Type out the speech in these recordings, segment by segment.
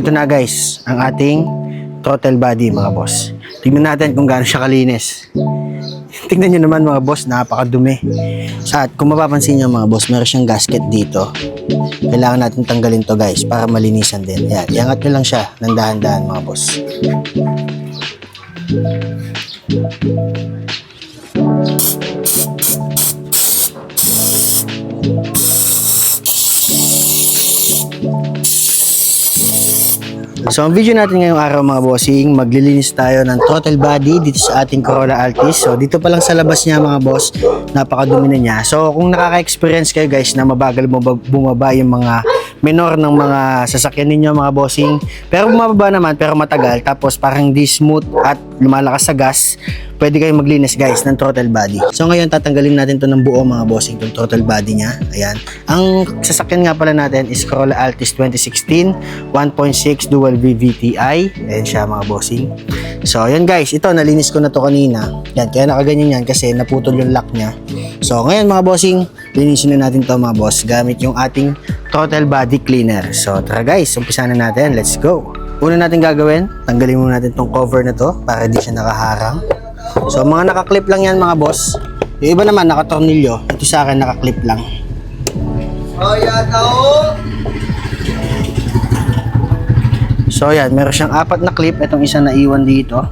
Ito na guys, ang ating throttle body mga boss. Tingnan natin kung gaano siya kalinis. Tingnan nyo naman mga boss, napakadumi. At kung mapapansin nyo mga boss, meron siyang gasket dito. Kailangan natin tanggalin to guys para malinisan din. Yan, iangat nyo lang siya ng dahan-dahan mga boss. So ang video natin ngayong araw mga bossing, maglilinis tayo ng throttle body dito sa ating Corolla Altis. So dito pa lang sa labas niya mga boss, napakadumi na niya. So kung nakaka-experience kayo guys na mabagal bumaba yung mga minor ng mga sasakyan ninyo mga bossing, pero bumababa naman pero matagal, tapos parang di smooth at lumalakas sa gas, pwede kayong maglinis guys ng throttle body. So ngayon tatanggalin natin to ng buo mga bossing, yung throttle body niya. Ayan. Ang sasakyan nga pala natin is Corolla Altis 2016 1.6 dual VVTi. Ayan siya mga bossing. So ayan guys, ito nalinis ko na to kanina. Yan, kaya nakaganyan yan kasi naputol yung lock niya. So ngayon mga bossing, linisin na natin to mga boss gamit yung ating throttle body cleaner. So tara guys, umpisa na natin. Let's go. Una natin gagawin, tanggalin muna natin tong cover na to para di siya nakaharang. So mga nakaklip lang yan mga boss. Yung iba naman nakatornilyo. Ito sa akin nakaklip lang. So yan, meron siyang 4 na clip. Itong isa na iwan dito.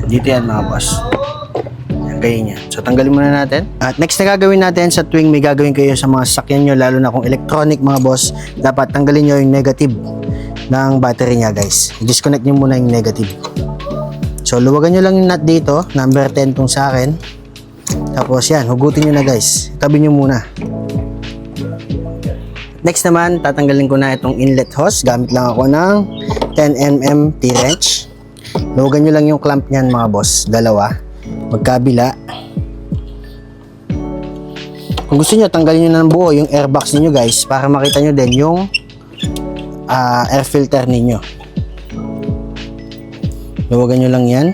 Dito yan mga boss. Yan, ganyan yan. So tanggalin muna natin. At next na gagawin natin sa tuwing may gagawin kayo sa mga sasakyan nyo, lalo na kung electronic mga boss, dapat tanggalin nyo yung negative ng battery niya guys. Disconnect nyo muna yung negative. So luwagan nyo lang yung nut dito, number 10 tong sa akin. Tapos yan, hugutin nyo na guys. Tabi nyo muna. Next naman, tatanggalin ko na itong inlet hose. Gamit lang ako ng 10mm T-wrench. Luwagan nyo lang yung clamp nyan mga boss. Dalawa. Magkabila. Kung gusto nyo, tanggalin nyo na ng buo yung airbox ninyo guys, para makita nyo din yung air filter ninyo. Luwagan nyo lang yan.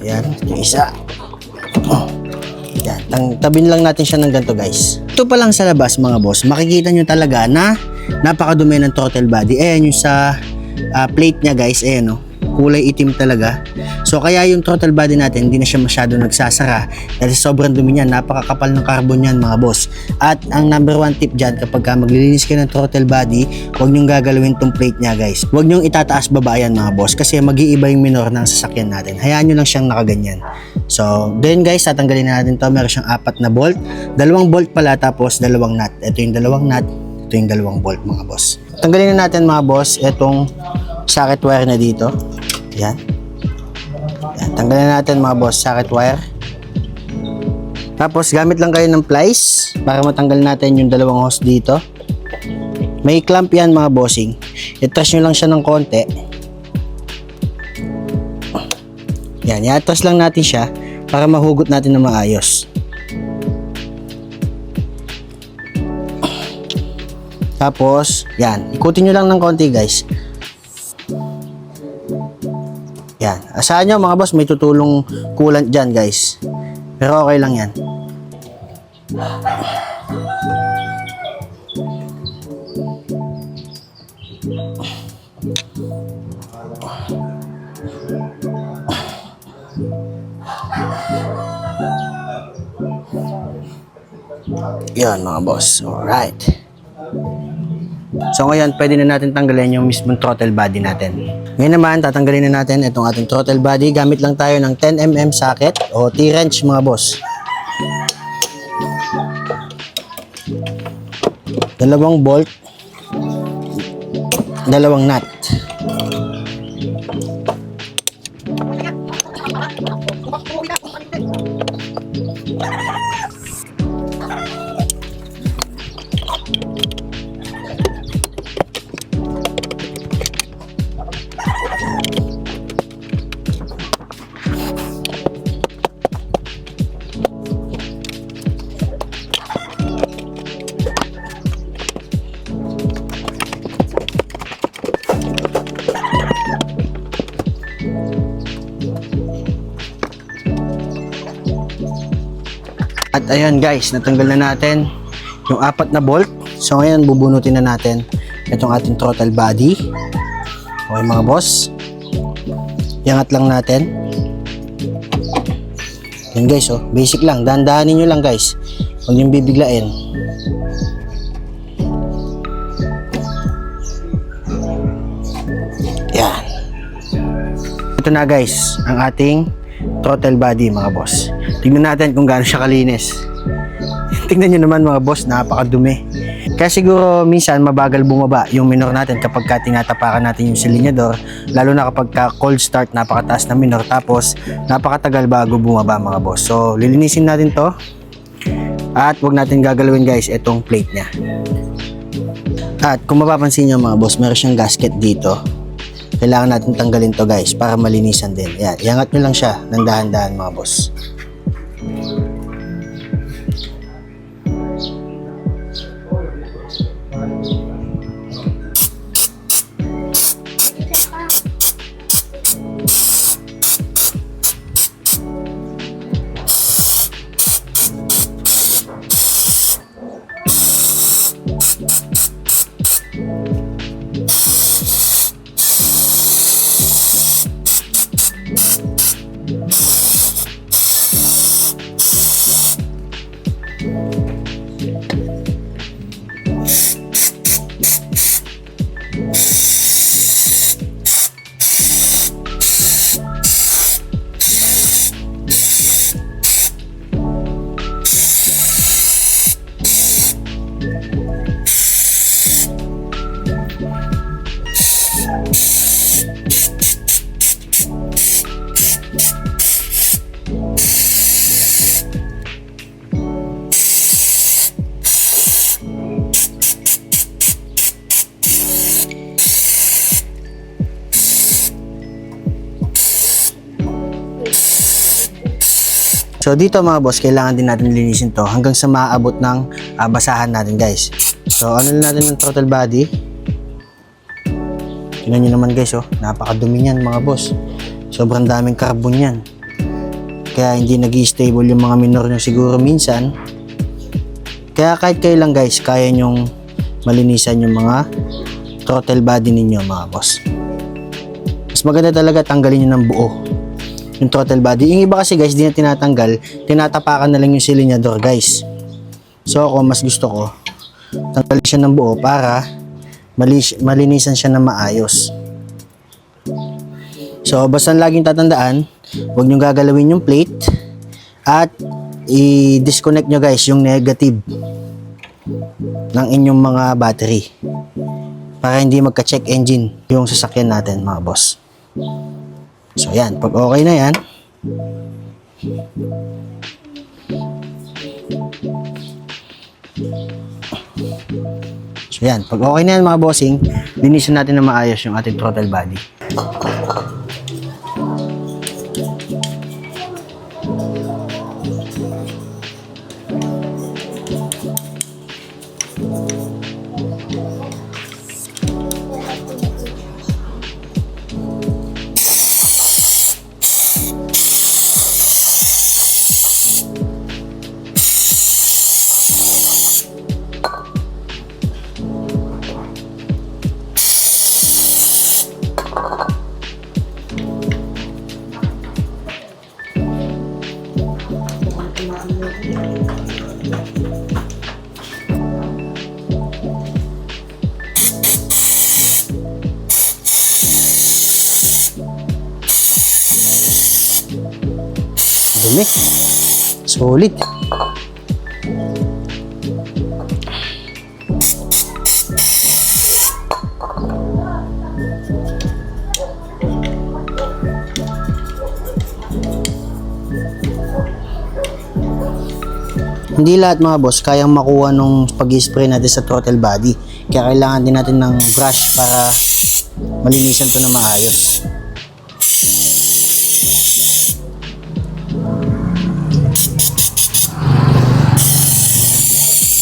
Yan, yung isa. Yan, tabin lang natin siya ng ganito guys. Ito pa lang sa labas mga boss, makikita nyo talaga na napakadumi ng throttle body. Ayan yung sa plate niya guys, ayan o. Kulay itim talaga. So kaya yung throttle body natin hindi na siya masyado nagsasara dahil sobrang dumi niyan, napakakapal ng carbon niyan mga boss. At ang number 1 tip dyan, kapag maglilinis kayo ng throttle body, huwag nyong gagalawin tong plate niya guys. Huwag nyong itataas baba yan mga boss kasi mag-iiba yung minor ng sasakyan natin. Hayaan nyo lang siyang nakaganyan. So then guys, tatanggalin na natin to. Meron siyang 4 na bolt, 2 bolt pala, tapos 2 nut. Ito yung 2 nut, ito yung 2 bolt mga boss. Tanggalin na natin mga boss itong socket wire na dito. Yan. Yan. Tanggalin natin mga boss socket wire. Tapos gamit lang kayo ng plies para matanggal natin yung 2 hose dito. May clamp yan mga bossing. I-trash nyo lang siya ng konti. Yan. I-trash lang natin siya para mahugot natin ng maayos. Tapos, yan. Ikutin nyo lang ng konti guys. Yan. Asahan nyo mga boss, may tutulong coolant dyan guys. Pero okay lang yan. Yan mga boss. Alright. So ngayon, pwede na natin tanggalin yung mismong throttle body natin. Ngayon naman, tatanggalin na natin itong ating throttle body. Gamit lang tayo ng 10mm socket o T-wrench mga boss. 2 bolt, 2 nut. At ayun guys, natanggal na natin yung 4 na bolt. So ngayon bubunutin na natin itong ating throttle body. Okay mga boss, iangat lang natin. Yan guys, oh, basic lang, dahan-dahanin nyo lang guys, huwag nyo bibiglain. Yan, ito na guys ang ating throttle body mga boss. Tignan natin kung gaano siya kalinis. Tignan nyo naman mga boss, napakadumi. Kaya siguro minsan mabagal bumaba yung minor natin kapag tinatapakan natin yung silinyador, lalo na kapag cold start, napakataas na minor, tapos napakatagal bago bumaba mga boss. So lilinisin natin to at wag natin gagalawin guys itong plate nya. At kung mapapansin nyo mga boss, meron siyang gasket dito. Kailangan natin tanggalin to guys para malinisan din. Yan, iangat nyo lang siya ng dahan-dahan mga boss. So dito mga boss, kailangan din natin linisin to hanggang sa maaabot ng basahan natin guys. So ano na natin ng throttle body. Tingnan nyo naman guys, oh, napakadumi niyan mga boss. Sobrang daming carbon yan. Kaya hindi nag-i-stable yung mga minor nyo siguro minsan. Kaya kahit kayo lang guys, kaya nyong malinisan yung mga throttle body ninyo mga boss. Mas maganda talaga tanggalin nyo ng buo yung throttle body. Yung iba kasi guys, di na tinatanggal, tinatapakan na lang yung silinyador guys. So ako, mas gusto ko tanggalin siya ng buo para malinisan siya na maayos. So basta laging tatandaan, huwag nyo gagalawin yung plate at i-disconnect nyo guys yung negative ng inyong mga battery para hindi magka-check engine yung sasakyan natin mga boss. So yan, pag okay na yan, pag okay na yan mga bossing, linisin natin na maayos yung ating throttle body. Dumi. Solid. Hindi lahat mga boss kayang makuha nung pag-spray natin sa throttle body. Kaya kailangan din natin ng brush para malinisan to na maayos.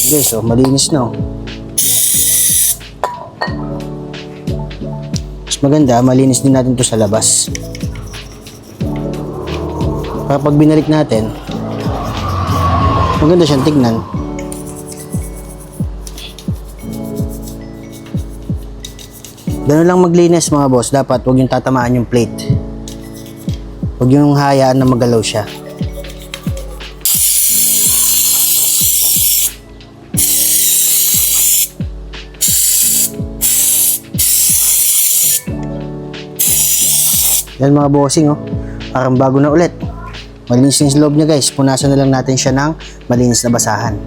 Okay, so malinis na. Mas maganda, malinis din natin to sa labas. Para pag binalik natin, Maganda siyang tignan. Ganun lang maglinis mga boss. Dapat huwag yung tatamaan yung plate. Huwag yung hayaan na magalaw siya. Yan mga bossing, oh. Parang bago na ulit. Malinis yung loob niya guys. Punasan na lang natin siya ng malinis na basahan.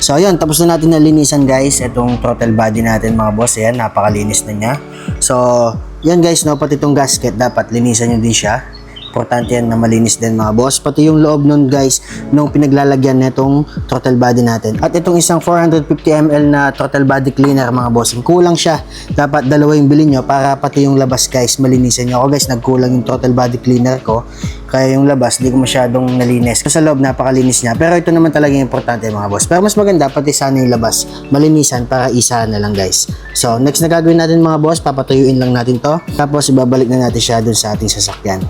So ayun, tapos na natin nalinisan guys itong throttle body natin mga boss. Ayan, napakalinis na niya. So yan guys, no, pati itong gasket dapat linisan nyo din siya. Importante yan na malinis din mga boss. Pati yung loob nun guys, nung pinaglalagyan netong throttle body natin. At itong isang 450 ml na throttle body cleaner mga boss, kulang siya. Dapat dalawa yung bilhin nyo para pati yung labas guys malinisan nyo. Ako guys, nagkulang yung throttle body cleaner ko. Kaya yung labas, di ko masyadong nalinis. Sa loob, napakalinis niya. Pero ito naman talaga yung importante mga boss. Pero mas maganda, pati sana yung labas, malinisan para isa na lang guys. So, next na gagawin natin mga boss, papatuyuin lang natin to. Tapos, ibabalik na natin siya dun sa ating sasakyan.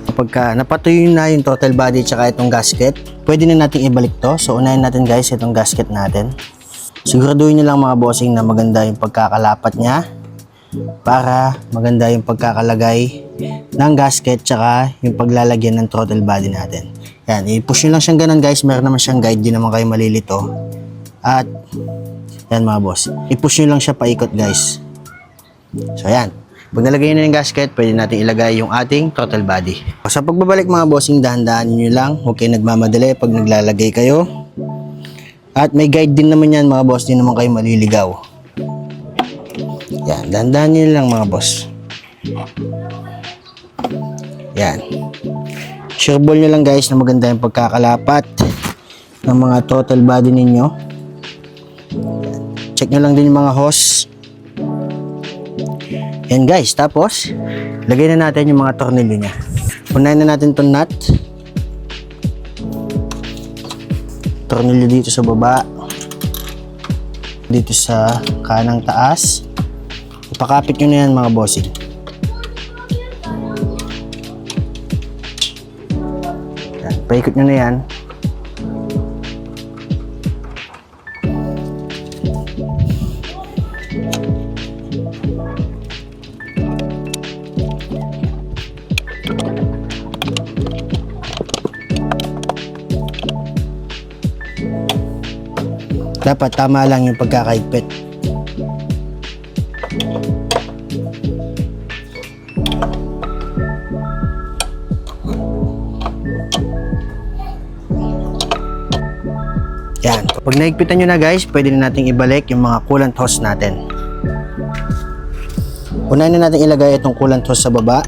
Kapag napatuyo na yung throttle body tsaka itong gasket, pwede na natin ibalik to. So, unahin natin guys itong gasket natin. Siguraduhin nyo lang mga bossing na maganda yung pagkakalapat niya para maganda yung pagkakalagay ng gasket tsaka yung paglalagyan ng throttle body natin. Yan, i-push nyo lang siyang ganun guys. Meron naman siyang guide, di naman kayo malilito. At yan mga boss, i-push nyo lang siya paikot guys. So yan, pag nalagay nyo yung gasket, pwede natin ilagay yung ating throttle body. Sa pagbabalik mga bossing, dahan-dahanin nyo lang. Huwag kayo nagmamadali pag naglalagay kayo. At may guide din naman yan mga boss, di naman kayo maliligaw. Yan, dahan-dahan nyo lang mga boss. Yan. Sure ball nyo lang guys na maganda yung pagkakalapat ng mga throttle body ninyo. Yan. Check nyo lang din yung mga hose. Yan guys, tapos lagay na natin yung mga tornilyo niya. Unahin na natin itong nut. Tornilyo dito sa baba. Dito sa kanang taas. Ipakapit nyo na yan mga bossing. Yan, paikot nyo na yan. Dapat tama lang yung pagkakaigpit. Yan. Pag naigpitan nyo na guys, pwede na natin ibalik yung mga coolant hose natin. Unahin na natin ilagay itong coolant hose sa baba.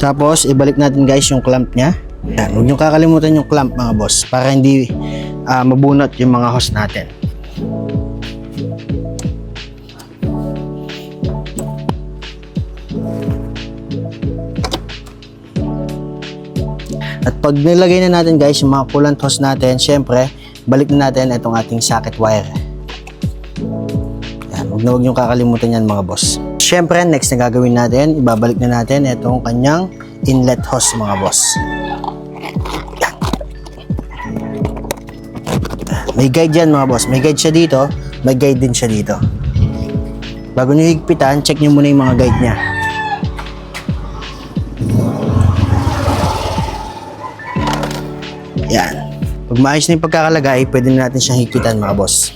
Tapos, ibalik natin guys yung clamp nya. Yan. Huwag nyo kakalimutan yung clamp mga boss para hindi mabunot yung mga hose natin. At pag nilagay na natin guys yung mga coolant hose natin, syempre, balik na natin itong ating socket wire. Yan, huwag niyong kakalimutan yan mga boss. Syempre, next na gagawin natin, ibabalik na natin itong kanyang inlet hose mga boss. Yan. May guide yan mga boss. May guide siya dito, may guide din siya dito. Bago niyo higpitan, check niyo muna yung mga guide niya. Yan. Pag maayos na yung pagkakalagay, pwede na natin siyang higpitan mga boss.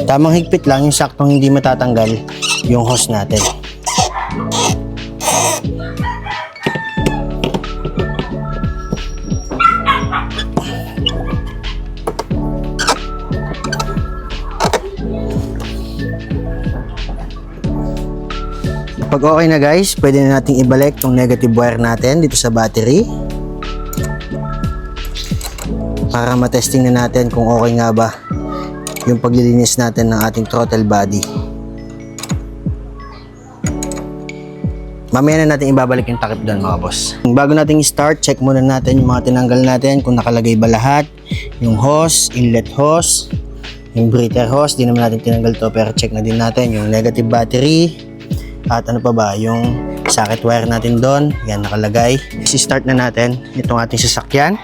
Tamang higpit lang, yung saktong hindi matatanggal yung hose natin. Pag okay na guys, pwede na nating ibalik tong negative wire natin dito sa battery. Para matesting na natin kung okay nga ba yung paglilinis natin ng ating throttle body. Mamaya na natin ibabalik yung takip doon mga boss. Bago natin i-start, check muna natin yung mga tinanggal natin kung nakalagay ba lahat. Yung hose, inlet hose, yung breather hose, di naman natin tinanggal to pero check na din natin yung negative battery. At ano pa ba, yung socket wire natin doon, yan nakalagay. I-start na natin itong ating sasakyan.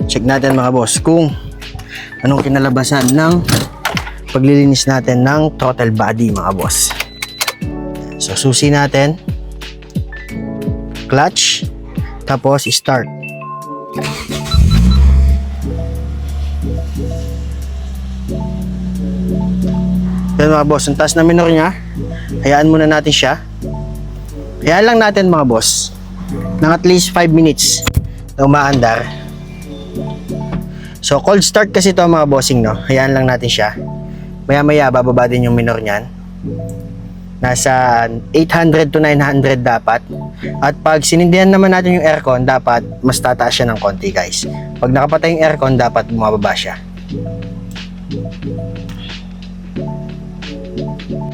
Check natin mga boss kung anong kinalabasan ng paglilinis natin ng throttle body mga boss. So susi natin, clutch, tapos start. Yan mga boss, ang taas na minor niya, hayaan muna natin siya. Hayaan lang natin mga boss ng at least 5 minutes na umaandar. So cold start kasi ito mga bossing, no? Hayaan lang natin siya. Maya maya bababa din yung minor niyan. Nasa 800 to 900 dapat. At pag sinindihan naman natin yung aircon, dapat mas tataas siya ng konti guys. Pag nakapatay yung aircon, dapat bumababa siya.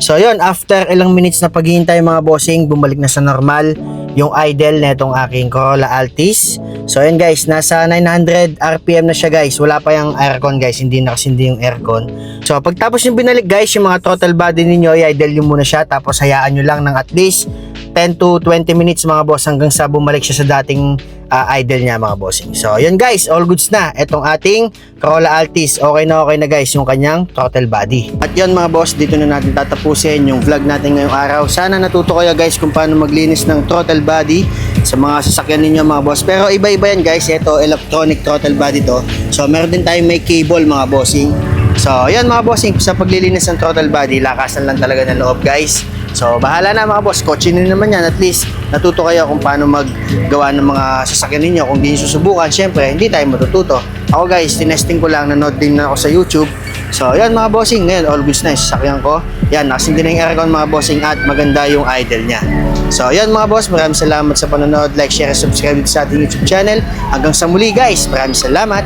So yun, after ilang minutes na paghihintay mga bossing, bumalik na sa normal yung idle na itong aking Corolla Altis. So yun guys, nasa 900 RPM na siya guys. Wala pa yung aircon guys, hindi nakasindi yung aircon. So pagtapos yung binalik guys, yung mga throttle body ninyo, i-idle nyo muna siya. Tapos hayaan nyo lang ng at least 10 to 20 minutes mga boss hanggang sa bumalik siya sa dating idle niya mga bossing. So yun guys, all goods na. Itong ating Corolla Altis, okay na guys yung kanyang throttle body. At yun mga boss, dito na natin tatapusin yung vlog natin ngayong araw. Sana natuto kayo guys kung paano maglinis ng throttle body sa mga sasakyan ninyo mga boss. Pero iba-iba yan guys, ito electronic throttle body to. So meron din tayong may cable mga bossing. So yan mga bossing, sa paglilinis ng throttle body, lakasan lang talaga ng loob guys. So bahala na mga boss, kotse nyo naman yan. At least natuto kayo kung paano maggawa ng mga sasakyan ninyo. Kung di nyo susubukan, syempre hindi tayo matututo. Ako guys, tinesting ko lang, nanood din na ako sa YouTube. So yan mga bossing, ngayon all goods na yung sasakyan ko. Yan, nakasindi na yung aircon mga bossing at maganda yung idle nya. So yan mga boss, maraming salamat sa panonood. Like, share, subscribe sa ating YouTube channel. Hanggang sa muli guys, maraming salamat.